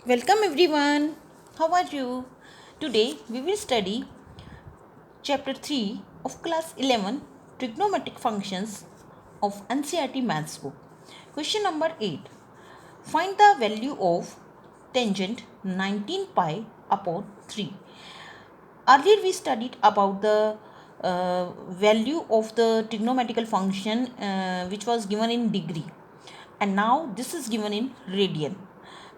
Welcome everyone. How are you? Today we will study chapter 3 of class 11 trigonometric functions of NCERT maths book. Question number 8. Find the value of tangent 19 pi upon 3. Earlier we studied about the value of the trigonometrical function which was given in degree, and now this is given in radian.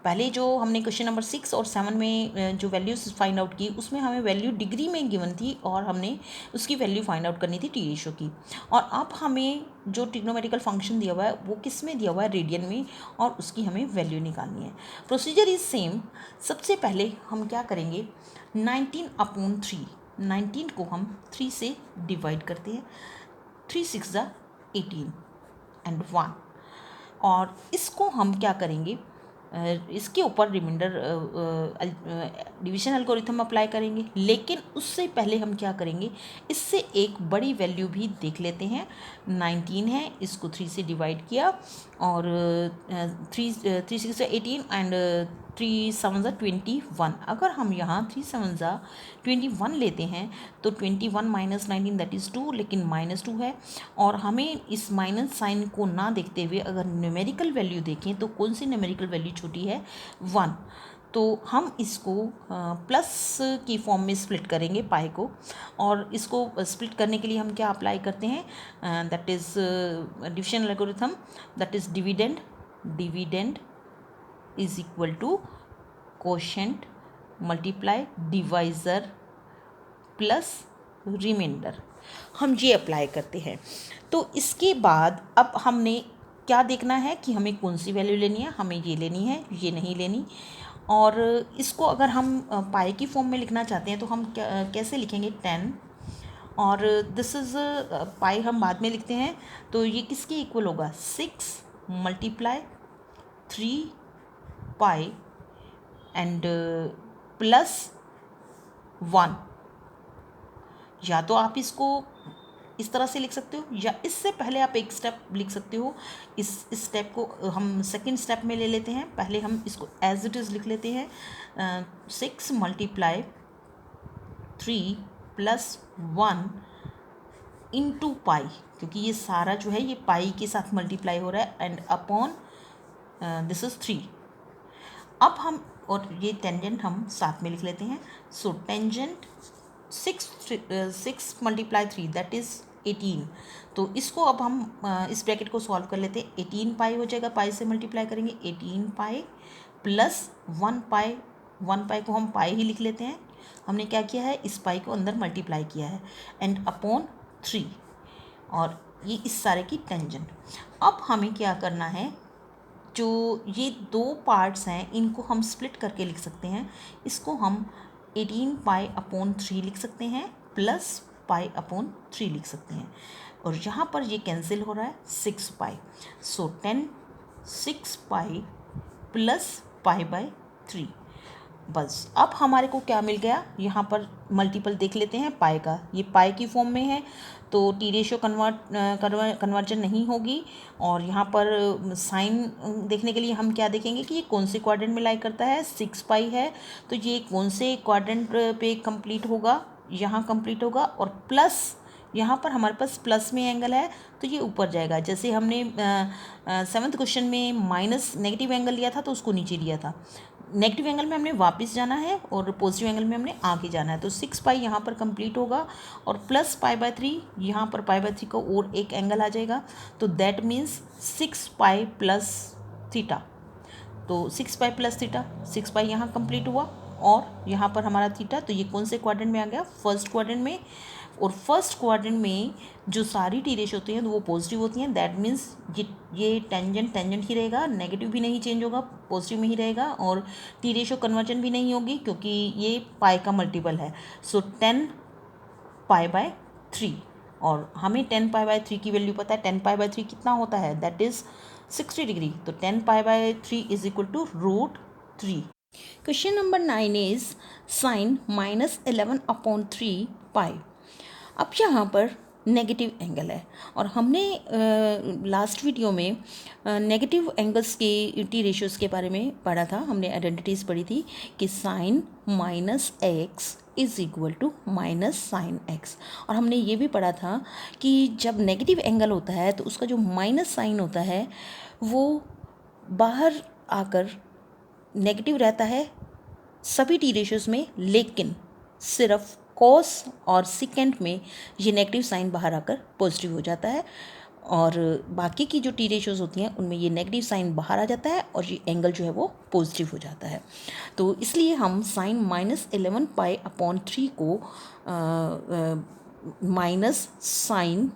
पहले जो हमने question number 6 और 7 में जो values find out की, उसमें हमें value degree में गिवन थी और हमने उसकी वैल्यू फाइंड आउट करनी थी टी रेशो की। और अब हमें जो ट्रिग्नोमेट्रिकल फंक्शन दिया हुआ है वो किस में दिया हुआ है, रेडियन में, और उसकी हमें वैल्यू निकालनी है। Procedure is same. सबसे पहले हम क्या करेंगे, 19/3, 19 को हम 3 से डिवाइड करते हैं। 3 6 ज़ा 18 एंड 1, और इसको हम क्या करेंगे, इसके ऊपर रिमाइंडर डिवीजन एल्गोरिथम अप्लाई करेंगे। लेकिन उससे पहले हम क्या करेंगे, इससे एक बड़ी वैल्यू भी देख लेते हैं। 19 है, इसको 3 से डिवाइड किया और 3 6 18 एंड 3 7 21। अगर हम यहाँ 3 7 21 लेते हैं तो 21 माइनस 19 दैट इज़ 2, लेकिन -2 है। और हमें इस माइनस साइन को ना देखते हुए अगर न्यूमेरिकल वैल्यू देखें तो कौन सी न्यूमेरिकल वैल्यू छोटी है, 1। तो हम इसको प्लस की फॉर्म में स्प्लिट करेंगे पाई को, और इसको स्प्लिट करने के लिए हम क्या अप्लाई करते हैं, that is division algorithm, that is dividend is equal to quotient multiply divisor plus remainder. हम ये अप्लाई करते हैं। तो इसके बाद अब हमने क्या देखना है कि हमें कौन सी वैल्यू लेनी है, हमें ये लेनी है, ये नहीं लेनी। और इसको अगर हम पाई की फॉर्म में लिखना चाहते हैं तो हम कैसे लिखेंगे, 10, और दिस इज़ पाई हम बाद में लिखते हैं। तो ये किसके इक्वल होगा, 6 मल्टीप्लाई 3 पाई एंड प्लस 1। या तो आप इसको इस तरह से लिख सकते हो, या इससे पहले आप एक स्टेप लिख सकते हो। इस स्टेप को हम सेकंड स्टेप में ले लेते हैं। पहले हम इसको एज इट इज़ लिख लेते हैं, 6 मल्टीप्लाई 3 प्लस 1 इंटू पाई, क्योंकि ये सारा जो है ये पाई के साथ मल्टीप्लाई हो रहा है, एंड अपॉन दिस इज़ 3। अब हम, और ये टेंजेंट हम साथ में लिख लेते हैं। So tangent 6 multiply 3 that is 18। तो इसको अब हम इस ब्रैकेट को सॉल्व कर लेते हैं। 18 पाई हो जाएगा, पाई से मल्टीप्लाई करेंगे, 18 पाई प्लस 1 पाई। 1 पाई को हम पाई ही लिख लेते हैं। हमने क्या किया है, इस पाई को अंदर मल्टीप्लाई किया है, एंड अपॉन 3, और ये इस सारे की टेंजेंट। अब हमें क्या करना है, जो ये दो पार्ट्स हैं इनको हम स्प्लिट करके लिख सकते हैं। इसको हम 18 पाई अपॉन 3 लिख सकते हैं, प्लस पाई अपॉन 3 लिख सकते हैं, और यहाँ पर ये कैंसिल हो रहा है, 6 पाई। सो 6 पाई प्लस पाई बाय 3। बस अब हमारे को क्या मिल गया, यहाँ पर मल्टीपल देख लेते हैं पाई का। ये पाई की फॉर्म में है तो टी रेशो कन्वर्जन नहीं होगी। और यहाँ पर साइन देखने के लिए हम क्या देखेंगे कि ये कौन से क्वाड्रेंट में लाई करता है, 6 पाई है, तो ये कौन से क्वाड्रेंट पे कंप्लीट होगा, यहाँ कंप्लीट होगा। और प्लस यहाँ पर हमारे पास प्लस में एंगल है तो ये ऊपर जाएगा। जैसे हमने 7th क्वेश्चन में माइनस नेगेटिव एंगल लिया था तो उसको नीचे लिया था। नेगेटिव एंगल में हमने वापस जाना है और पॉजिटिव एंगल में हमने आगे जाना है। तो 6 पाई यहाँ पर कंप्लीट होगा, और प्लस पाई बाय 3, यहाँ पर पाई बाय 3 का और एक एंगल आ जाएगा। तो that means 6 pi plus theta. तो 6 पाई प्लस थीटा, 6 पाई यहाँ कंप्लीट हुआ, और यहाँ पर हमारा थीटा। तो ये कौन से क्वाड्रेंट में आ गया, फर्स्ट क्वाड्रेंट में। और फर्स्ट क्वाड्रेंट में जो सारी टी रेशो होती हैं वो पॉजिटिव होती हैं। दैट मीन्स ये टेंजेंट ही रहेगा, नेगेटिव भी नहीं चेंज होगा, पॉजिटिव में ही रहेगा, और टी रेशो कन्वर्जन भी नहीं होगी क्योंकि ये पाई का मल्टीपल है। सो 10 पाई बाय 3, और हमें 10 पाई बाय 3 की वैल्यू पता है। 10 पाई बाय 3 कितना होता है, दैट इज़ 60 डिग्री। तो 10 pi by 3 is equal to √3। Question number 9 is sine -11/3 pi. अब यहाँ पर नेगेटिव एंगल है। और हमने लास्ट वीडियो में नेगेटिव एंगल्स के टी रेशियोज़ के बारे में पढ़ा था। हमने आइडेंटिटीज़ पढ़ी थी कि sine minus x is equal to minus sine x. और हमने ये भी पढ़ा था कि जब नेगेटिव एंगल होता है तो उसका जो माइनस साइन होता है वो बाहर आकर नेगेटिव रहता है सभी टी रेशियोज़ में, लेकिन सिर्फ कॉस और सिकेंट में ये नेगेटिव साइन बाहर आकर पॉजिटिव हो जाता है, और बाकी की जो टी रेशियोज़ होती हैं उनमें ये नेगेटिव साइन बाहर आ जाता है और ये एंगल जो है वो पॉजिटिव हो जाता है। तो इसलिए हम साइन -11π/3 को माइनस साइन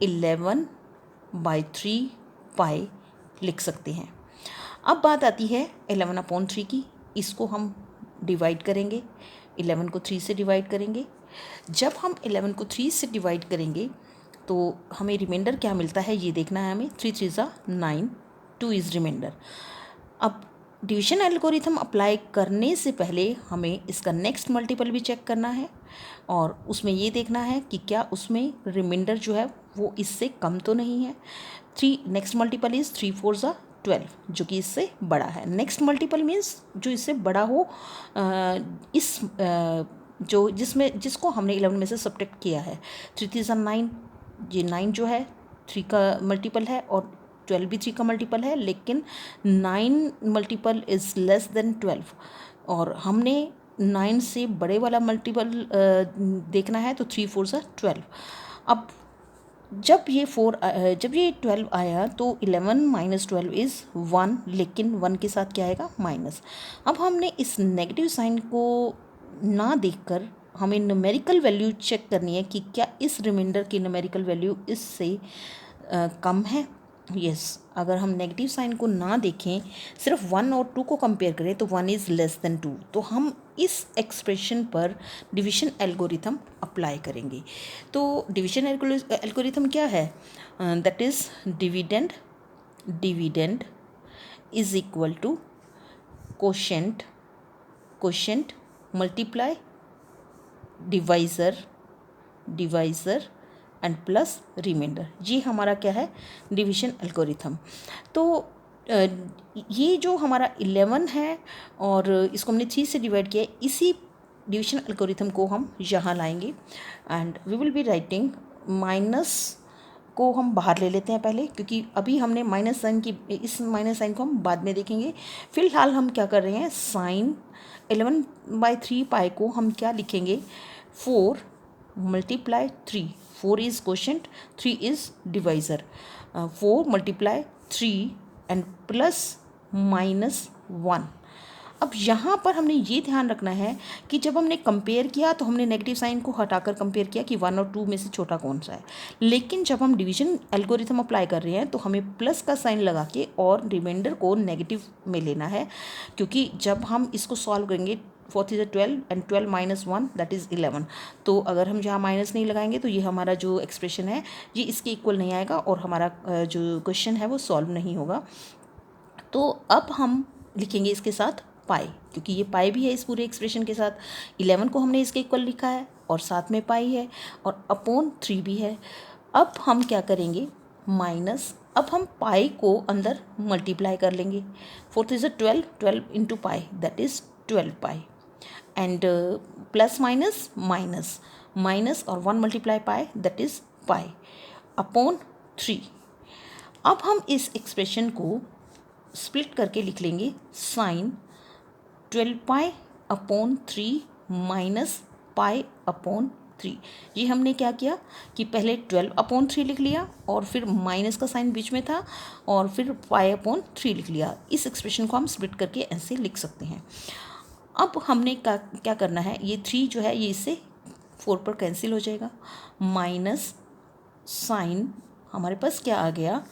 11/3π लिख सकते हैं। अब बात आती है 11/3 की। इसको हम डिवाइड करेंगे, 11 को 3 से डिवाइड करेंगे। जब हम 11 को 3 से डिवाइड करेंगे तो हमें रिमाइंडर क्या मिलता है ये देखना है हमें। 3 3 ज़ा 9, 2 इज़ रिमाइंडर। अब डिवीजन एल्गोरिथम अप्लाई करने से पहले हमें इसका नेक्स्ट मल्टीपल भी चेक करना है, और उसमें ये देखना है कि क्या उसमें रिमाइंडर जो है वो इससे कम तो नहीं है। 3 नेक्स्ट मल्टीपल इज़ 3 4 ज़ा 12, जो कि इससे बड़ा है। नेक्स्ट मल्टीपल मीन्स जो इससे बड़ा हो, जो जिसको हमने 11 में से सब्ट्रैक्ट किया है। 3 3 ज़ा 9, ये 9 जो है 3 का मल्टीपल है और 12 भी 3 का मल्टीपल है, लेकिन 9 मल्टीपल इज़ लेस देन 12, और हमने 9 से बड़े वाला मल्टीपल देखना है, तो 3 4 ज़ा 12। अब जब ये 12 आया तो 11 - 12 इज़ 1, लेकिन 1 के साथ क्या आएगा, माइनस। अब हमने इस नेगेटिव साइन को ना देखकर हमें न्यूमेरिकल वैल्यू चेक करनी है कि क्या इस रिमाइंडर की न्यूमेरिकल वैल्यू इससे कम है। यस, अगर हम नेगेटिव साइन को ना देखें, सिर्फ 1 और 2 को कंपेयर करें तो 1 इज़ लेस देन 2, तो हम इस एक्सप्रेशन पर डिवीजन एल्गोरिथम अप्लाई करेंगे। तो डिवीजन एल्गोरिथम क्या है, that is dividend is equal to quotient multiply divisor and plus remainder. ये हमारा क्या है, डिवीजन एल्गोरिथम। तो ये जो हमारा 11 है और इसको हमने 3 से डिवाइड किया है, इसी डिवीजन एल्गोरिथम को हम यहाँ लाएंगे, and we will be writing minus को हम बाहर ले लेते हैं पहले, क्योंकि अभी हमने माइनस साइन को हम बाद में देखेंगे। फिलहाल हम क्या कर रहे हैं, साइन 11/3π को हम क्या लिखेंगे, 4 × 3। 4 is quotient, 3 is divisor. 4 × 3 and plus -1। अब यहाँ पर हमने ये ध्यान रखना है कि जब हमने कंपेयर किया तो हमने नेगेटिव साइन को हटाकर कंपेयर किया कि 1 और 2 में से छोटा कौन सा है, लेकिन जब हम डिवीजन एल्गोरिथम अप्लाई कर रहे हैं तो हमें प्लस का साइन लगा के और रिमाइंडर को नेगेटिव में लेना है, क्योंकि जब हम इसको सॉल्व करेंगे 4 3 12 एंड 12 - 1 दैट इज़ 11। तो अगर हम यहाँ माइनस नहीं लगाएंगे तो ये हमारा जो एक्सप्रेशन है ये इसके इक्वल नहीं आएगा और हमारा जो क्वेश्चन है वो सॉल्व नहीं होगा। तो अब हम लिखेंगे इसके साथ पाई, क्योंकि ये पाई भी है इस पूरे एक्सप्रेशन के साथ। 11 को हमने इसके इक्वल लिखा है और साथ में पाई है और अपॉन 3 भी है। अब हम क्या करेंगे, माइनस, अब हम पाई को अंदर मल्टीप्लाई कर लेंगे। 4 3 12, 12 into pi that is 12 pi, and plus minus और 1 multiply pi that is pi upon 3। अब हम इस एक्सप्रेशन को स्प्लिट करके लिख लेंगे, साइन 12π/3 माइनस π/3। ये हमने क्या किया कि पहले 12/3 लिख लिया और फिर माइनस का साइन बीच में था और फिर π/3 लिख लिया। इस एक्सप्रेशन को हम स्प्लिट करके ऐसे लिख सकते हैं। अब हमने क्या करना है, ये 3 जो है ये इससे 4 पर कैंसिल हो जाएगा, माइनस साइन हमारे पास क्या आ गया,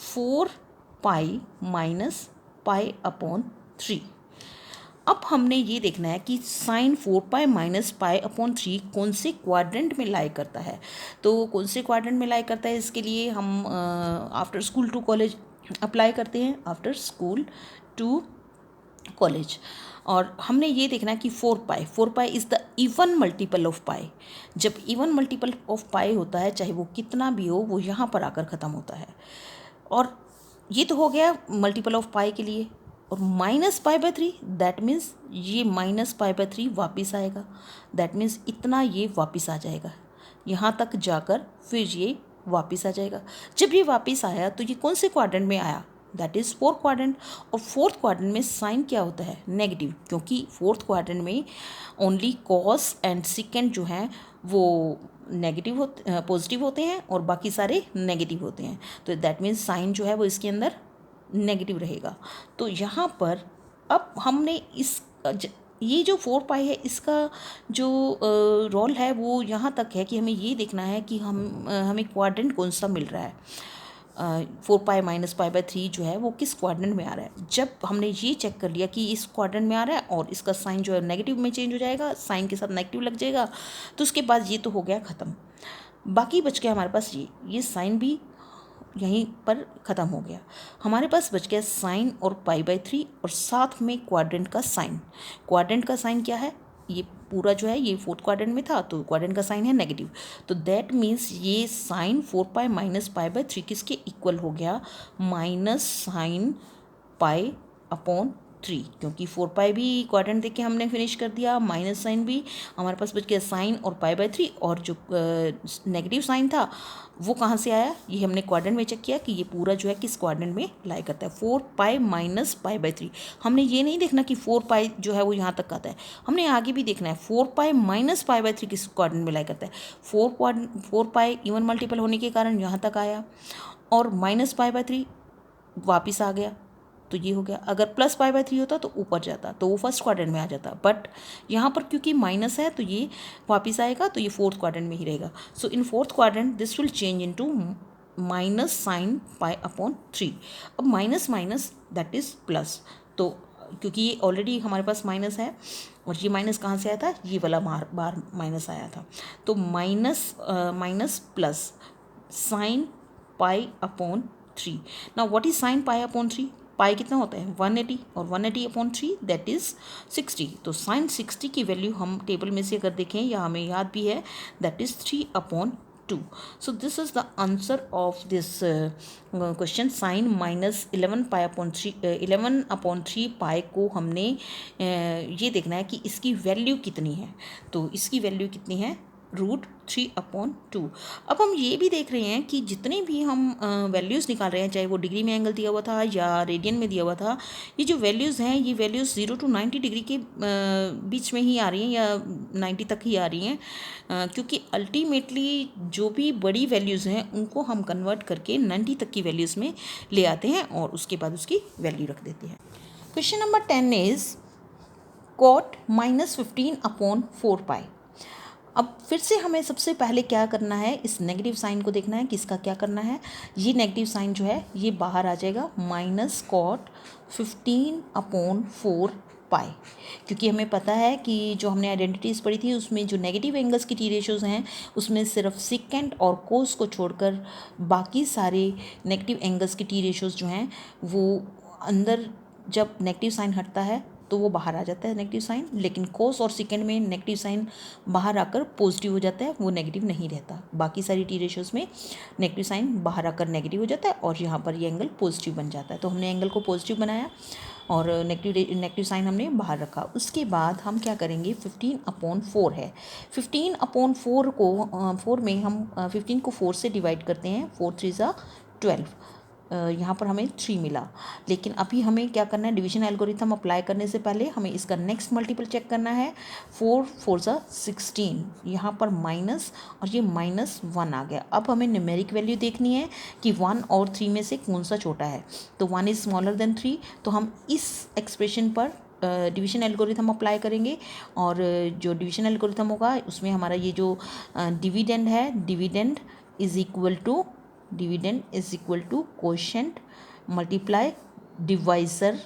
4π माइनस π/3। अब हमने ये देखना है कि साइन 4π माइनस π/3 कौन से क्वाड्रेंट में लाई करता है। तो कौन से क्वाड्रेंट में लाई करता है, इसके लिए हम after school to college apply करते हैं। After school to college. और हमने ये देखना है कि 4 pi is the even multiple of pi. जब इवन मल्टीपल ऑफ पाई होता है, चाहे वो कितना भी हो, वो यहाँ पर आकर ख़त्म होता है। और ये तो हो गया मल्टीपल ऑफ पाई के लिए। और -π/3 दैट मीन्स ये -π/3 वापस आएगा, दैट मीन्स इतना ये वापस आ जाएगा, यहाँ तक जाकर फिर ये वापस आ जाएगा। जब ये वापस आया तो ये कौन से क्वाड्रेंट में आया, दैट इज़ फोर्थ क्वाड्रेंट। और फोर्थ क्वाड्रेंट में साइन क्या होता है, नेगेटिव, क्योंकि फोर्थ क्वाड्रेंट में ओनली कॉस एंड सिकेंड जो हैं वो नेगेटिव होते, पॉजिटिव होते हैं, और बाकी सारे नेगेटिव होते हैं। तो दैट मीन्स साइन जो है वो इसके अंदर नेगेटिव रहेगा। तो यहाँ पर अब हमने ये जो 4 पाई है, इसका जो रोल है वो यहाँ तक है कि हमें ये देखना है कि हमें क्वाड्रेंट कौन सा मिल रहा है। 4 पाई -π/3 जो है वो किस क्वाड्रेंट में आ रहा है। जब हमने ये चेक कर लिया कि इस क्वाड्रेंट में आ रहा है और इसका साइन जो है नेगेटिव में चेंज हो जाएगा, साइन के साथ नेगेटिव लग जाएगा, तो उसके बाद ये तो हो गया ख़त्म। बाकी बच गया हमारे पास ये साइन भी यहीं पर ख़त्म हो गया। हमारे पास बच गया साइन और π/3 और साथ में क्वाड्रेंट का साइन। क्वाड्रेंट का साइन क्या है, ये पूरा जो है ये फोर्थ क्वाड्रेंट में था, तो क्वाड्रेंट का साइन है नेगेटिव। तो दैट मीन्स ये साइन 4 पाई -π/3 किसके इक्वल हो गया, -sin π/3, क्योंकि 4 पाई भी क्वाड्रेंट देख के हमने फिनिश कर दिया, माइनस साइन भी, हमारे पास बच गया साइन और π/3, और जो नेगेटिव साइन था वो कहाँ से आया, ये हमने क्वाड्रेंट में चेक किया कि ये पूरा जो है किस क्वाड्रेंट में लाई करता है, 4 पाई -π/3। हमने ये नहीं देखना कि 4 पाई जो है वो यहाँ तक आता है, हमने आगे भी देखना है 4 पाई -π/3 किस क्वाड्रेंट में लाई करता है। 4 पाई इवन मल्टीपल होने के कारण यहाँ तक आया, और -π/3 वापस आ गया, तो ये हो गया। अगर +π/3 होता तो ऊपर जाता, तो वो फर्स्ट क्वाड्रेंट में आ जाता, बट यहाँ पर क्योंकि माइनस है तो ये वापस आएगा, तो ये फोर्थ क्वाड्रेंट में ही रहेगा। So in fourth quadrant this will change into -sin π/3। अब minus minus that is plus, तो क्योंकि ये ऑलरेडी हमारे पास माइनस है, और ये माइनस कहाँ से आया था, ये वाला बार माइनस आया था, तो minus plus sin π/3। Now what is sin π/3, pi कितना होता है 180, और 180/3 दैट इज़ 60। तो sin 60 की वैल्यू हम टेबल में से अगर देखें या हमें याद भी है, that is 3/2। So this is the answer of this question. sin -11π/3 पाई को हमने ये देखना है कि इसकी वैल्यू कितनी है, तो इसकी वैल्यू कितनी है, √3/2। अब हम ये भी देख रहे हैं कि जितने भी हम वैल्यूज़ निकाल रहे हैं, चाहे वो डिग्री में एंगल दिया हुआ था या रेडियन में दिया हुआ था, ये जो वैल्यूज़ हैं ये वैल्यूज़ 0 to 90 डिग्री के बीच में ही आ रही हैं, या 90 तक ही आ रही हैं, क्योंकि अल्टीमेटली जो भी बड़ी वैल्यूज़ हैं उनको हम कन्वर्ट करके 90 तक की वैल्यूज़ में ले आते हैं और उसके बाद उसकी वैल्यू रख देते हैं। क्वेश्चन नंबर 10 इज़ cot -15/4 पाई। अब फिर से हमें सबसे पहले क्या करना है, इस नेगेटिव साइन को देखना है कि इसका क्या करना है। ये नेगेटिव साइन जो है ये बाहर आ जाएगा, -cot 15/4 पाई, क्योंकि हमें पता है कि जो हमने आइडेंटिटीज़ पढ़ी थी उसमें जो नेगेटिव एंगल्स की टी रेशोज़ हैं उसमें सिर्फ सिकेंड और कोस को छोड़कर बाकी सारे नेगेटिव एंगल्स की टी रेशोज़ जो हैं वो अंदर, जब नेगेटिव साइन हटता है तो वो बाहर आ जाता है नेगेटिव साइन, लेकिन कोस और सेकेंड में नेगेटिव साइन बाहर आकर पॉजिटिव हो जाता है, वो नेगेटिव नहीं रहता। बाकी सारी टी रेशोज़ में नेगेटिव साइन बाहर आकर नेगेटिव हो जाता है और यहाँ पर ये एंगल पॉजिटिव बन जाता है। तो हमने एंगल को पॉजिटिव बनाया और नेगेटिव साइन हमने बाहर रखा। उसके बाद हम क्या करेंगे, 15/4 है, 15/4 को 4 में हम 15 को 4 से डिवाइड करते हैं, 4 3 ज़ा 12, यहाँ पर हमें 3 मिला। लेकिन अभी हमें क्या करना है, डिवीजन एल्गोरिथम अप्लाई करने से पहले हमें इसका नेक्स्ट मल्टीपल चेक करना है। 4 4 ज़ा 16, यहाँ पर माइनस और ये -1 आ गया। अब हमें न्यूमेरिक वैल्यू देखनी है कि 1 और 3 में से कौन सा छोटा है, तो 1 इज़ स्मॉलर देन 3, तो हम इस एक्सप्रेशन पर डिवीजन एल्गोरिथम अप्लाई करेंगे और जो डिवीजन एल्गोरिथम होगा उसमें हमारा ये जो डिविडेंड है, dividend is equal to quotient multiply divisor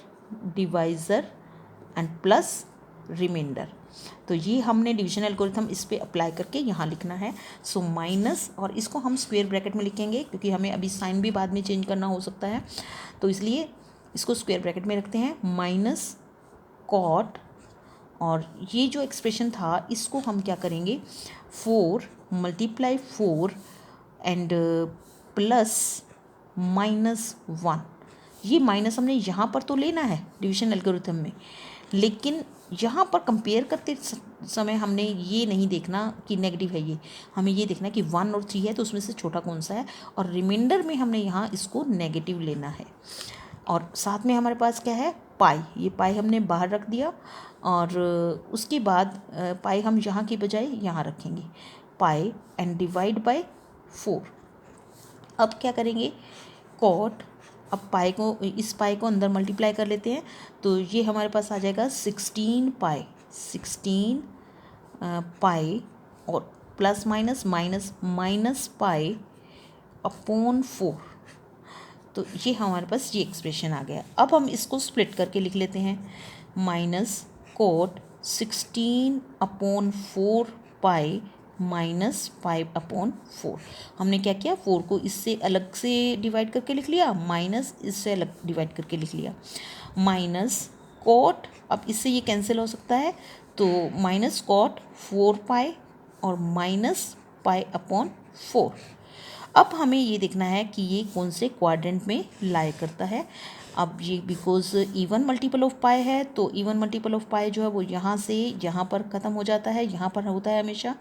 and plus remainder. तो ये हमने डिवीजन एल्गोरिथम इस पे अप्लाई करके यहाँ लिखना है। सो माइनस, और इसको हम स्क्वायर ब्रैकेट में लिखेंगे क्योंकि हमें अभी साइन भी बाद में चेंज करना हो सकता है, तो इसलिए इसको स्क्वायर ब्रैकेट में रखते हैं। कॉट, और ये जो एक्सप्रेशन था इसको हम क्या करेंगे, 4 × 4 एंड प्लस -1। ये माइनस हमने यहाँ पर तो लेना है डिवीजन एल्गोरिथम में, लेकिन यहाँ पर कंपेयर करते समय हमने ये नहीं देखना कि नेगेटिव है ये, हमें ये देखना है कि 1 और 3 है तो उसमें से छोटा कौन सा है, और रिमाइंडर में हमने यहाँ इसको नेगेटिव लेना है। और साथ में हमारे पास क्या है, पाई, ये पाई हमने बाहर रख दिया, और उसके बाद पाई हम यहाँ की बजाय यहाँ रखेंगे, पाई एंड डिवाइड बाय 4। अब क्या करेंगे, कॉट, अब पाई को, इस पाई को अंदर मल्टीप्लाई कर लेते हैं, तो ये हमारे पास आ जाएगा 16 पाई और प्लस माइनस पाई अपॉन 4। तो ये हमारे पास ये एक्सप्रेशन आ गया। अब हम इसको स्प्लिट करके लिख लेते हैं, माइनस कोट 16/4 पाई -5/4। हमने क्या किया, 4 को इससे अलग से डिवाइड करके लिख लिया, माइनस इससे अलग डिवाइड करके लिख लिया, माइनस कोट, अब इससे ये कैंसिल हो सकता है, तो माइनस कोट 4 पाई और -π/4। अब हमें ये देखना है कि ये कौन से क्वाड्रेंट में लाई करता है। अब ये बिकॉज इवन मल्टीपल ऑफ पाई है, तो इवन मल्टीपल ऑफ पाई जो है वो यहाँ से यहाँ पर ख़त्म हो जाता है, यहाँ पर होता है हमेशा,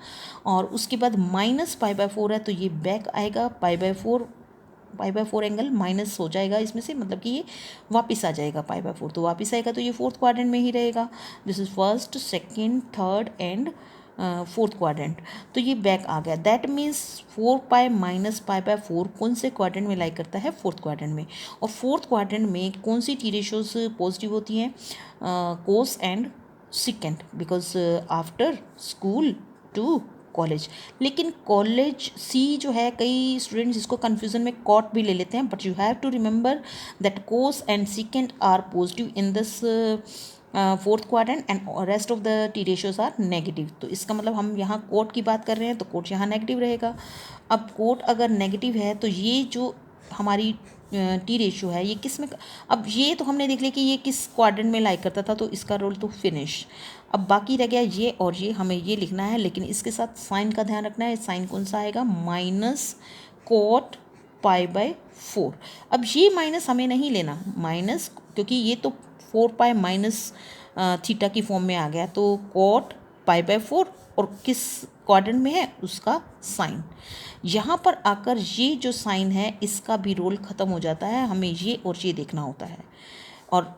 और उसके बाद -π/4 है, तो ये बैक आएगा, π/4 एंगल माइनस हो जाएगा इसमें से, मतलब कि ये वापस आ जाएगा π/4, तो वापस आएगा तो ये फोर्थ क्वाड्रेंट में ही रहेगा। This is first, second, third and fourth quadrant, तो ये बैक आ गया। दैट मीन्स 4 पाई -π/4 कौन से क्वाड्रेंट में लाई करता है, फोर्थ क्वाड्रेंट में। और फोर्थ क्वाड्रेंट में कौन सी टी रेशोज पॉजिटिव होती हैं, cos and secant, because after school to college. लेकिन कॉलेज सी जो है, कई स्टूडेंट्स इसको कन्फ्यूजन में कॉट भी ले लेते हैं, but you have to remember that cos and secant are positive in this fourth quadrant and rest of the T ratios are negative. तो इसका मतलब हम यहाँ कोट की बात कर रहे हैं तो कोट यहाँ नेगेटिव रहेगा। अब कोट अगर नेगेटिव है तो ये जो हमारी टी रेशियो है ये किस में, अब ये तो हमने देख लिया कि ये किस क्वाड्रेंट में लाई करता था, तो इसका रोल तो फिनिश। अब बाकी रह गया ये और ये, हमें ये लिखना है, लेकिन इसके साथ साइन का ध्यान रखना है। साइन कौन सा आएगा, माइनस कोट π/4। अब ये माइनस हमें नहीं लेना, माइनस, क्योंकि ये तो 4 पाई माइनस थीटा की फॉर्म में आ गया, तो कोट π/4 और किस क्वाड्रेंट में है उसका साइन। यहाँ पर आकर ये जो साइन है इसका भी रोल ख़त्म हो जाता है, हमें ये और ये देखना होता है। और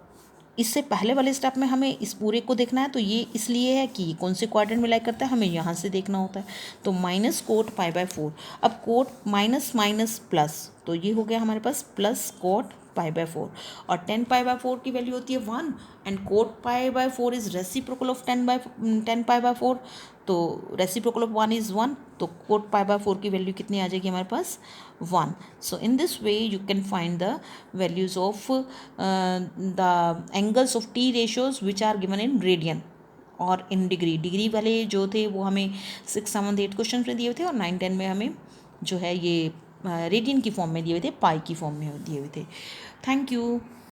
इससे पहले वाले स्टेप में हमें इस पूरे को देखना है, तो ये इसलिए है कि कौन से क्वाड्रेंट में लाई करता है, हमें यहाँ से देखना होता है। तो माइनस कोट π/4, अब कोट माइनस माइनस प्लस, तो ये हो गया हमारे पास प्लस कोट π/4, और 10 π/4 की वैल्यू होती है 1, and cot π/4 is reciprocal of 10 π/4, तो रेसिप्रोकल ऑफ 1 इज़ 1, तो कोट π/4 की वैल्यू कितनी आ जाएगी हमारे पास, 1। So in this way you can find the values of the angles of T ratios which are given in radian और इन डिग्री वाले जो थे वो हमें 6, 7, 8 क्वेश्चन में दिए हुए थे, और 9, 10 में हमें जो है ये रेडियन की फॉर्म में दिए हुए थे, पाई की फॉर्म में दिए हुए थे। Thank you.